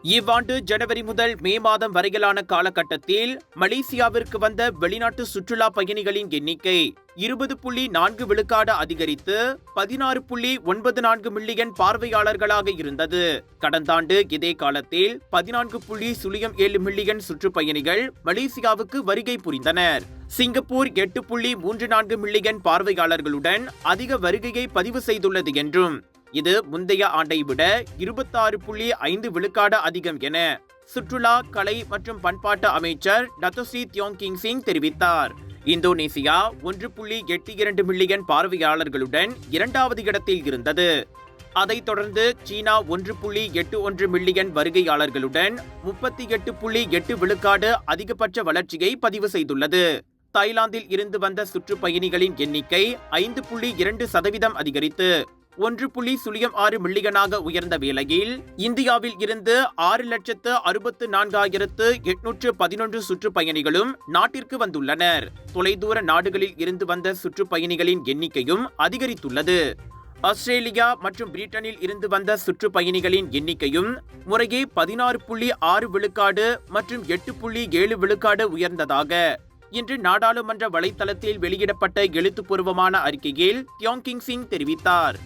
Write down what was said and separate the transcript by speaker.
Speaker 1: இவ்வாண்டு ஜனவரி முதல் மே மாதம் வரையிலான காலகட்டத்தில் மலேசியாவிற்கு வந்த வெளிநாட்டு சுற்றுலா பயணிகளின் எண்ணிக்கை 20.4 அதிகரித்து 16.94 மில்லியன் பார்வையாளர்களாக இருந்தது. கடந்த ஆண்டு இதே காலத்தில் 14.07 மில்லியன் சுற்றுப்பயணிகள் மலேசியாவுக்கு வருகை புரிந்தனர். சிங்கப்பூர் 8.34 மில்லியன் பார்வையாளர்களுடன் அதிக வருகையை பதிவு செய்துள்ளது என்றும் இது முந்தைய ஆண்டை விட 26.5 அதிகம் என சுற்றுலா, கலை மற்றும் பண்பாட்டு அமைச்சர் டத்தோஸ்ரீ தியோங் கிங் சிங் தெரிவித்தார். இந்தோனேசியா 1.82 மில்லியன் பார்வையாளர்களுடன் இரண்டாவது இடத்தில் இருந்தது. அதைத் தொடர்ந்து சீனா 1.81 மில்லியன் வருகையாளர்களுடன் 38.8 அதிகபட்ச வளர்ச்சியை பதிவு செய்துள்ளது. தாய்லாந்தில் இருந்து வந்த சுற்றுப்பயணிகளின் எண்ணிக்கை 5.2% அதிகரித்து 1.06 மில்லியனாக உயர்ந்த வேளையில் இந்தியாவில் இருந்து 6,64,811 சுற்றுப்பயணிகளும் நாட்டிற்கு வந்துள்ளனர். தொலைதூர நாடுகளில் இருந்து வந்த சுற்றுப்பயணிகளின் எண்ணிக்கையும் அதிகரித்துள்ளது. ஆஸ்திரேலியா மற்றும் பிரிட்டனில் இருந்து வந்த சுற்றுப்பயணிகளின் எண்ணிக்கையும் முறையே 16.6 மற்றும் 8.7 உயர்ந்ததாக இன்று நாடாளுமன்ற வலைத்தளத்தில் வெளியிடப்பட்ட எழுத்துப்பூர்வமான அறிக்கையில் தியோங் கிங் சிங் தெரிவித்தார்.